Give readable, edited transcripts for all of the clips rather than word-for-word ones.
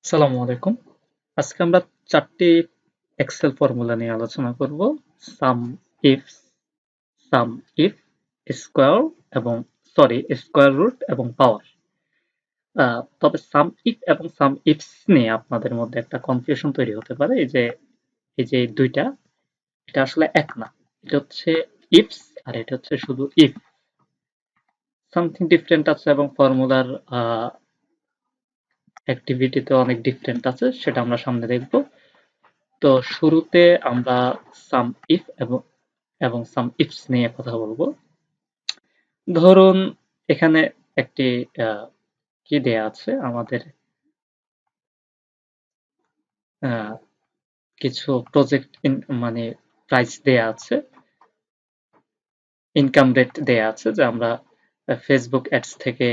আসসালামু আলাইকুম। আজকে আমরা ৪টি এক্সেল ফর্মুলা নিয়ে আলোচনা করব। সাম ইফ, সাম ইফ, স্কোয়ার এবং স্কোয়ার রুট এবং পাওয়ার। তবে সাম ইফ এবং সাম ইফস নিয়ে আপনাদের মধ্যে একটা কনফিউশন তৈরি হতে পারে। এই যে দুইটা, এটা আসলে এক না। এটা হচ্ছে ইফস আর এটা হচ্ছে শুধু ইফ। সামথিং ডিফারেন্ট আছে এবং ফর্মুলার অ্যাক্টিভিটিতে অনেক ডিফারেন্ট আছে, সেটা আমরা সামনে দেখব। তো শুরুতে আমরা সাম ইফ এবং সাম ইফস নিয়ে কথা বলবো। ধরুন এখানে একটি কি দেয়া আছে আমাদের, কিছু প্রজেক্ট মানে প্রাইস দেয়া আছে, ইনকাম রেট দেয়া আছে যে আমরা ফেসবুক অ্যাডস থেকে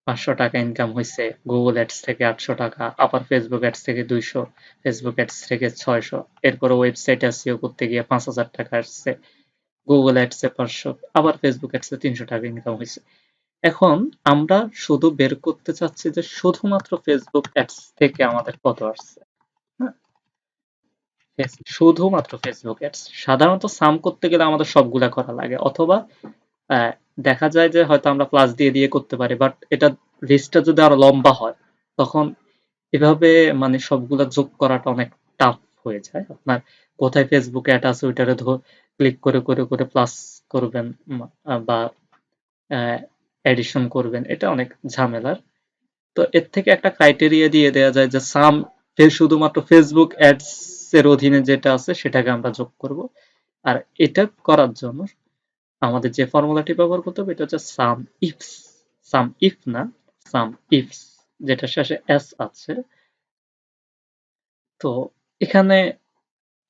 500 টাকা ইনকাম হয়েছে, গুগল অ্যাডস থেকে 800 টাকা, আবার ফেসবুক অ্যাডস থেকে 200, ফেসবুক অ্যাডস থেকে 600, এরপরে ওয়েবসাইট এসইও করতে গিয়ে 5000 টাকা আসছে, গুগল অ্যাডসে 500, আবার ফেসবুক অ্যাডসে 300 টাকা ইনকাম হয়েছে। এখন আমরা শুধু বের করতে চাচ্ছি যে শুধুমাত্র ফেসবুক অ্যাডস থেকে আমাদের কত আসছে। হ্যাঁ, শুধুমাত্র ফেসবুক অ্যাডস। সাধারণত সাম করতে গেলে আমাদের সবগুলা করা লাগে, অথবা আহ, দেখা যায় যে হয়তো আমরা প্লাস দিয়ে দিয়ে করতে পারি, বাট এটা লিস্টটা যদি আরো লম্বা হয় তখন এভাবে মানে সবগুলা যোগ করাটা অনেক টাফ হয়ে যায়। আপনার কোথায় ফেসবুক অ্যাড আছে ওইটারে ক্লিক করে করে করে প্লাস করবেন, বা এডিশন করবেন, এটা অনেক ঝামেলার। তো এর থেকে একটা ক্রাইটেরিয়া দিয়ে দেওয়া যায় যে সাম শুধুমাত্র ফেসবুক অ্যাডস এর অধীনে যেটা আছে সেটাকে আমরা যোগ করব। আর এটা করার জন্য আমাদের যে ফর্মুলাটি ব্যবহার করতে হবে এটা হচ্ছে সাম ইফস। সাম ইফ না, সাম ইফস, যেটা শেষে এস আছে। তো এখানে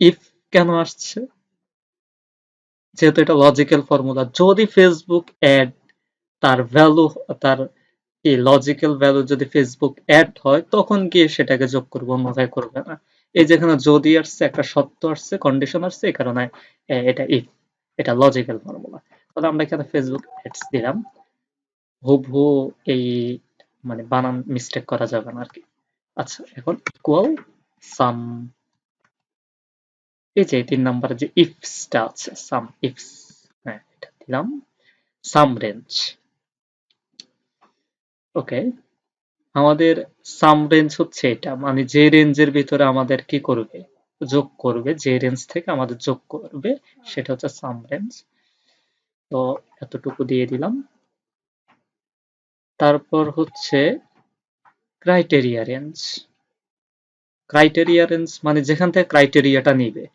ইফ কেন আসছে? যেহেতু এটা লজিক্যাল ফর্মুলা, যদি ফেসবুক অ্যাড তার ভ্যালু, তার এই লজিক্যাল ভ্যালু যদি ফেসবুক অ্যাড হয় তখন গিয়ে সেটাকে যোগ করবো, অন্যথায় করবে না। এই যেখানে যদি আসছে, একটা সত্য আসছে, কন্ডিশন আসছে, এই কারণে এটা ইফ, এটা লজিক্যাল ফর্মুলা। তাহলে আমরা এখানে ফেসবুক অ্যাডস দিলাম, হুবহু এই মানে বানান মিস্টেক করা যাবে না আর কি। আচ্ছা, এখন ইকুয়াল সাম, এই যে 3 নাম্বার যে ইফসটা আছে, সাম ইফস, হ্যাঁ এটা দিলাম, সাম রেঞ্জ। ওকে, আমাদের সাম রেঞ্জ হচ্ছে এটা, মানে যে রেঞ্জের ভিতরে আমাদের কি করবে, যোগ করবে, যে রেঞ্জ থেকে আমাদের যোগ করবে সেটা হচ্ছে সাম রেঞ্জ। তো এতটুকু দিয়ে দিলাম। তারপর হচ্ছে ক্রাইটেরিয়া রেঞ্জ। ক্রাইটেরিয়া রেঞ্জ মানে যেখান থেকে ক্রাইটেরিয়াটা নিবে,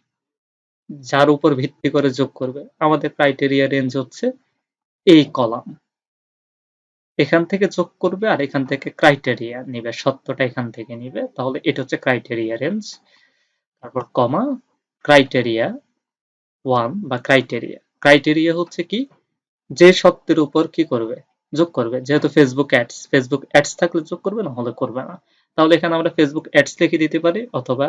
যার উপর ভিত্তি করে যোগ করবে। আমাদের ক্রাইটেরিয়া রেঞ্জ হচ্ছে এই কলাম, এখান থেকে যোগ করবে আর এখান থেকে ক্রাইটেরিয়া নিবে, সত্যটা এখান থেকে নিবে, তাহলে এটা হচ্ছে ক্রাইটেরিয়া রেঞ্জ। তারপর কমা, ক্রাইটেরিয়া ওয়ান বা ক্রাইটেরিয়া। ক্রাইটেরিয়া হচ্ছে কি, যে সত্যের উপর কি করবে, যোগ করবে। যেহেতু ফেসবুক অ্যাডস থাকলে যোগ করবে, না হলে করবে না। তাহলে এখানে আমরা ফেসবুক অ্যাডস লিখে দিতে পারি, অথবা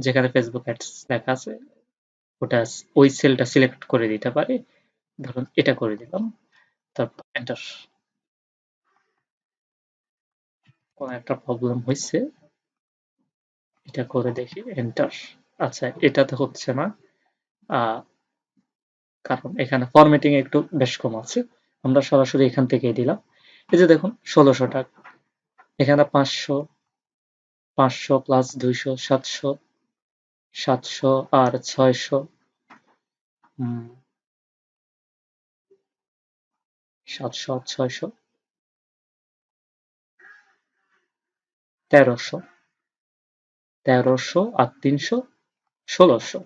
যেখানে ফেসবুক অ্যাডস লেখা আছে ওটা, ওই সেলটা সিলেক্ট করে দিতে পারি। ধরুন এটা করে দিলাম, তারপর এন্টার। কোন একটা প্রবলেম হয়েছে, এটা করে দেখি, এন্টার। আচ্ছা, এটাতে হচ্ছে না, কারণ এখানে ফরম্যাটিং একটু বেশ কম আছে। আমরা সরাসরি এখান থেকেই দিলাম। এই যে দেখুন 1600 টাকা, এখানে 500, 500 প্লাস 200, 700, 700 আর 600, 700 আর 600, 1300, 1300 আর 300, 1600।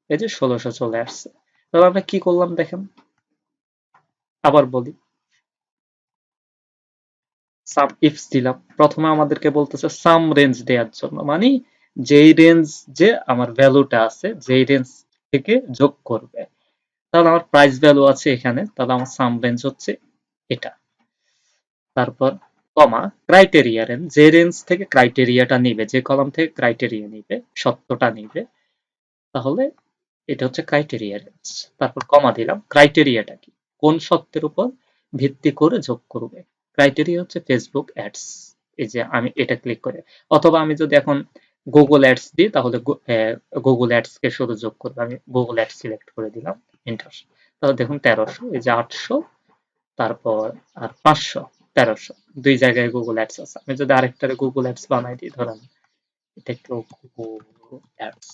এই যে 1600 চলে আসছে। তাহলে আমরা কি করলাম দেখেন, আবার বলি, সাম ইফস দিলাম। প্রথমে আমাদেরকে বলতেছে সাম রেঞ্জ দেওয়ার জন্য, মানে যেই রেঞ্জ, যে আমার ভ্যালুটা আছে যেই রেঞ্জ থেকে যোগ করবে। তাহলে আমার প্রাইস ভ্যালু আছে এখানে, তাহলে আমার সাম রেঞ্জ হচ্ছে এটা। তারপর কমা, ক্রাইটেরিয়া রেঞ্জ, যে রেঞ্জ থেকে ক্রাইটেরিয়াটা নিবে, যে কলাম থেকে ক্রাইটেরিয়া নিবে, সত্যটা নিবে, তাহলে এটা হচ্ছে ক্রাইটেরিয়া রেঞ্জ। তারপর কমা দিলাম, ক্রাইটেরিয়াটা কি, কোন সত্যের উপর ভিত্তি করে যোগ করবে। ক্রাইটেরিয়া হচ্ছে ফেসবুক অ্যাডস। এই যে আমি এটা ক্লিক করে, অথবা আমি যদি এখন গুগল অ্যাডস দিই তাহলে গুগল অ্যাডস কে শুধু যোগ করবে। আমি গুগল অ্যাডস সিলেক্ট করে দিলাম, এন্টার। তাহলে দেখুন 1300, এই যে 800, তারপর আর 500, 1300, দুই জায়গায় গুগল অ্যাডস আছে। আমি যদি আরেকটারে গুগল অ্যাডস বানাই দিই, ধরেন এটা একটু গুগল অ্যাডস,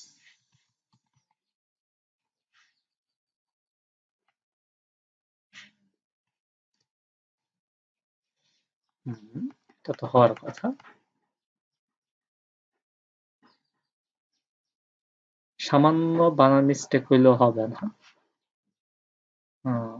এটা তো হওয়ার কথা। সামান্য বানান মিস্টেক হইলেও হবে না। হুম,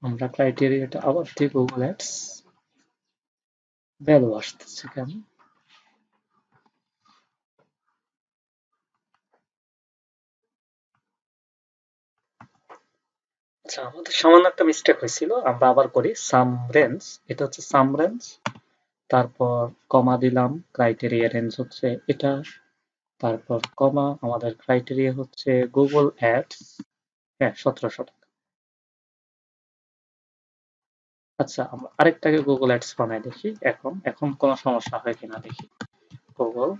আমরা ক্রাইটেরিয়াটা আবার দিই গুগল অ্যাডস, ভ্যালু আসতেছে কেন? আচ্ছা, আমাদের সামান্য একটা মিস্টেক হয়েছিল, আমরা আবার করি। সাম রেঞ্জ, এটা হচ্ছে সাম রেঞ্জ, তারপর কমা দিলাম, ক্রাইটেরিয়া রেঞ্জ হচ্ছে এটা, তারপর কমা, আমাদের ক্রাইটেরিয়া হচ্ছে গুগল অ্যাডস, হ্যাঁ 1700 টাকা। আচ্ছা, আমরা আরেকটাকে গুগল অ্যাডস বানাই দেখি, এখন এখন কোনো সমস্যা হয় কিনা দেখি। গুগল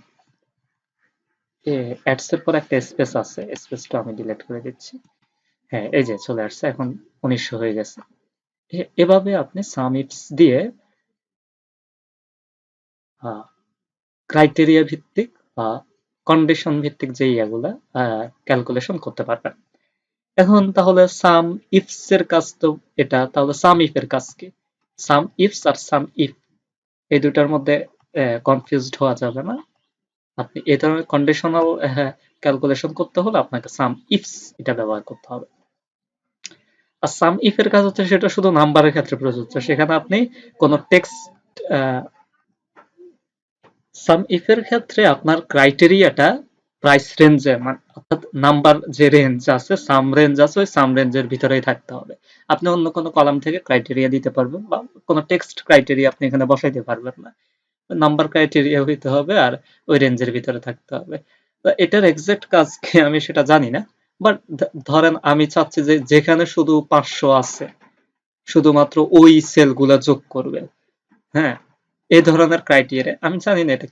অ্যাডস এর পর একটা স্পেস আছে, স্পেসটা আমি ডিলিট করে দিচ্ছি। হ্যাঁ, এই যে চলে আসছে, এখন 1900 হয়ে গেছে। এভাবে আপনি সামিটস দিয়ে ক্রাইটেরিয়া ভিত্তিক বা কন্ডিশন ভিত্তিক যে ইয়েগুলা ক্যালকুলেশন করতে পারবেন। এখন তাহলে সাম ইফস এর কাজ তো এটা, তাহলে সাম ইফ এর কাজ কি? সাম ইফস আর সাম ইফ, এই দুটার মধ্যে কনফিউজড হওয়া যাবে না। আপনি এই ধরনের কন্ডিশনাল ক্যালকুলেশন করতে হলে আপনাকে সাম ইফস এটা ব্যবহার করতে হবে। আর সাম ইফ এর কাজ হচ্ছে সেটা শুধু নাম্বারের ক্ষেত্রে প্রযোজ্য, সেখানে আপনি কোনো টেক্সট, সাম ইফ এর ক্ষেত্রে আপনার ক্রাইটেরিয়াটা প্রাইস রেঞ্জে, মানে অর্থাৎ নাম্বার যে রেঞ্জ আছে, সাম রেঞ্জ আছে, ওই সাম রেঞ্জের ভিতরেই থাকতে হবে। আপনি অন্য কোনো কলাম থেকে ক্রাইটেরিয়া দিতে পারবেন, বা কোনো টেক্সট ক্রাইটেরিয়া আপনি এখানে বসাইতে পারবেন না। নাম্বার ক্রাইটেরিয়া হইতে হবে আর ওই রেঞ্জের ভিতরে থাকতে হবে। তো এটার এক্সাক্ট কাজ কি আমি সেটা জানি না, বাট ধরেন আমি চাচ্ছি যে যেখানে শুধু 500 আছে, শুধুমাত্র ওই সেলগুলা যোগ করবে। হ্যাঁ, এই ধরনের ক্রাইটেরিয়া আমি জানি না এটা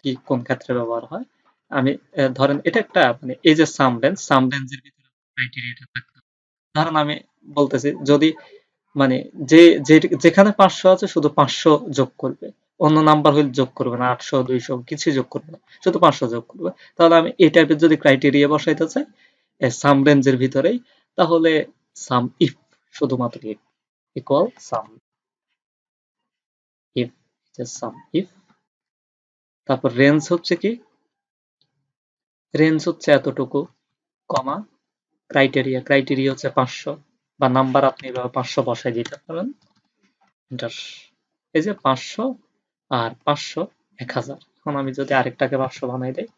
কি কোন ক্ষেত্রে ব্যবহার হয়। আমি ধরেন এটা একটা, মানে এই যে সাম রেঞ্জের ভিতরে ক্রাইটেরিয়াটা থাকতে হবে। ধরেন আমি বলতেছি, যদি মানে যে যেখানে 500 আছে শুধু 500 যোগ করবে, অন্য নাম্বার হইলে যোগ করবে না, 800 200 কিছু যোগ করবে না, শুধু 500 যোগ করবে। তাহলে আমি এই টাইপের যদি ক্রাইটেরিয়া বসাইতে চাই সাম রেঞ্জের ভিতরেই, তাহলে সাম ইফ, শুধুমাত্র if equal some if, some if, তারপর রেঞ্জ হচ্ছে কি, রেঞ্জ হচ্ছে এতটুকু, কমা, ক্রাইটেরিয়া হচ্ছে 500, বা নাম্বার আপনি এভাবে 500 বসাই দিতে পারেন, এন্টার। এই যে 500 আর 500, 1000। এখন আমি যদি আরেকটাকে 500 বানাই দেই,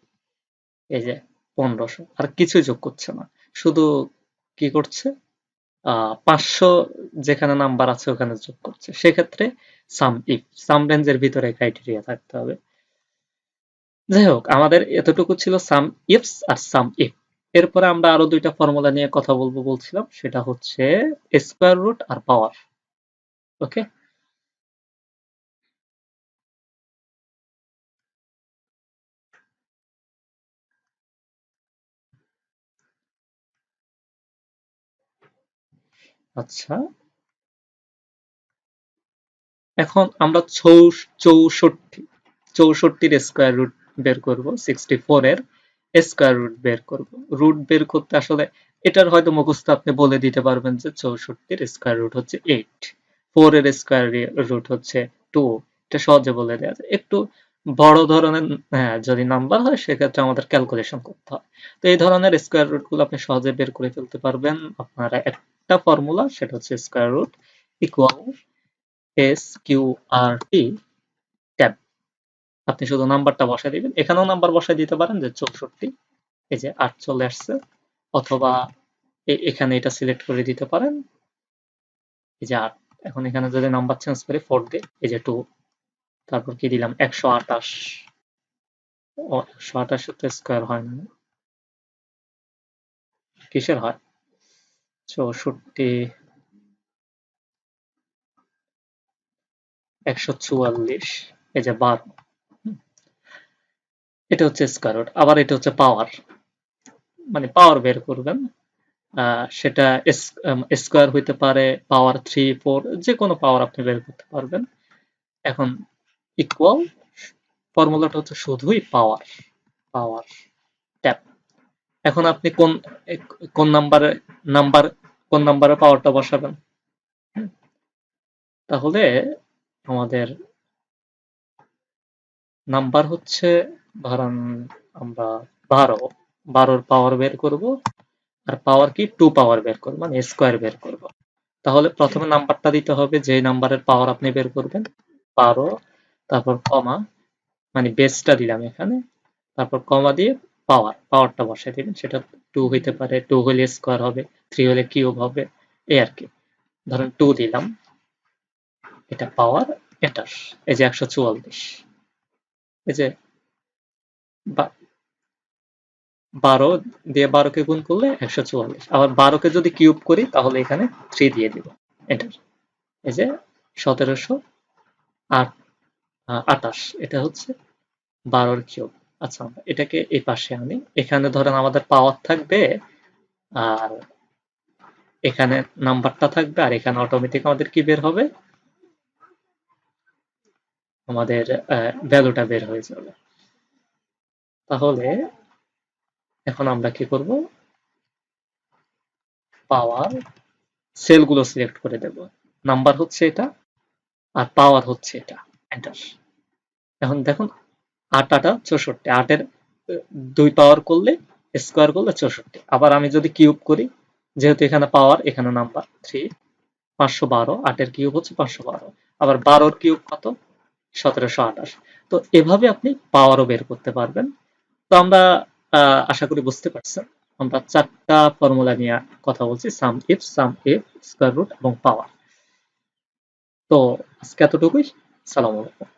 এই যে 1500, আর কিছুই যোগ করছে না, শুধু কি করছে, 500 যেখানে নাম্বার আছে ওখানে যোগ করছে। সেক্ষেত্রে সাম ইফ, সাম রেঞ্জের ভিতরে ক্রাইটেরিয়া থাকতে হবে। যাই হোক, আমাদের এতটুকু ছিল সাম ইফস আর সাম ইফ। এরপরে আমরা আরো দুইটা ফর্মুলা নিয়ে কথা বলবো বলছিলাম, সেটা হচ্ছে স্কোয়ার রুট আর পাওয়ার। ওকে, আচ্ছা, এখন আমরা 64 স্কোয়ার রুট বের করব, 64 এর স্কোয়ার রুট বের করব। রুট বের করতে আসলে এটার হয়তো মুখস্থ আপনি বলে দিতে পারবেন যে 64 স্কোয়ার রুট হচ্ছে 8, 4 এর স্কোয়ার রুট হচ্ছে 2, এটা সহজে বলে দেওয়া যায়। একটু বড় ধরনের যদি নাম্বার হয় সেক্ষেত্রে আমাদের ক্যালকুলেশন করতে হয়। তো এই ধরনের স্কোয়ার রুট গুলো আপনি সহজে বের করে ফেলতে পারবেন। আপনারা একটা ফর্মুলা, সেটা হচ্ছে square root equal SQRT tab. আপনি শুধু নাম্বারটা বসায় দিবেন, এখানেও নাম্বার বসায় দিতে পারেন যে 64, এই যে 8 চলে আসছে, অথবা এখানে এটা সিলেক্ট করে দিতে পারেন, এই যে 8। এখন এখানে যদি নাম্বার চেঞ্জ করে 4 দিই, এই যে 2, তারপর কি দিলাম 128। ও 128 তো স্কয়ার হয় না, কিসের হয়? 64, 144, এই যে 12। এটা হচ্ছে স্কয়ার রুট। আবার এটা হচ্ছে পাওয়ার, মানে পাওয়ার বের করবেন। সেটা স্কয়ার হইতে পারে, পাওয়ার 3, 4, যে কোনো পাওয়ার আপনি বের করতে পারবেন। এখন ইকুয়াল ফর্মুলাটা হচ্ছে শুধুই পাওয়ার, পাওয়ার ট্যাপ। এখন আপনি কোন নাম্বারে পাওয়ারটা বসাবেন? তাহলে আমাদের নাম্বার হচ্ছে, ধরেন আমরা 12 পাওয়ার বের করব, আর পাওয়ার কি 2 পাওয়ার বের করব, মানে স্কয়ার বের করব। তাহলে প্রথমে নাম্বারটা দিতে হবে, যে নাম্বারের পাওয়ার আপনি বের করবেন, 12, তারপর কমা, মানে বেসটা দিলাম এখানে, তারপর কমা দিয়ে পাওয়ারটা বসাই দিবেন। সেটা 2 হইতে পারে, 2 হলে স্কয়ার হবে, 3 হলে কিউব হবে, এই আর কি। ধরেন 2 দিলাম, এটা পাওয়ার এটার, এই যে 144, এই যে 12 দিয়ে 12কে গুণ করলে 144। আবার 12কে যদি কিউব করি তাহলে এখানে 3 দিয়ে দিব, এটার, এই যে 1728, এটা হচ্ছে 12 কিউব। আচ্ছা, আমরা এটাকে এই পাশে আনি। এখানে ধরেন আমাদের পাওয়ার থাকবে, আর এখানে নাম্বারটা থাকবে, আর এখানে অটোমেটিক আমাদের কি বের হবে, আমাদের ভ্যালুটা বের হয়ে যাবে। তাহলে এখন আমরা কি করব, পাওয়ার সেলগুলো সিলেক্ট করে দেব। নাম্বার হচ্ছে এটা, আর পাওয়ার হচ্ছে এটা, এন্টার। এখন দেখুন 8 8 64, 8 এর 2 পাওয়ার করলে, স্কয়ার করলে 64। আবার আমি যদি কিউব করি, যেহেতু এখানে পাওয়ার এখানে নাম্বার 3, 512, 8 এর কিউব হচ্ছে 512। আবার 12 এর কিউব কত, 1728। তো এভাবে আপনি পাওয়ারও বের করতে পারবেন। তো আমরা আশা করি বুঝতে পারছেন, আমরা 4টা ফর্মুলা নিয়ে কথা বলছি, সাম ইফ, স্কয়ার রুট এবং পাওয়ার। তো আজকে এতটুকুই। সালাম আলাইকুম।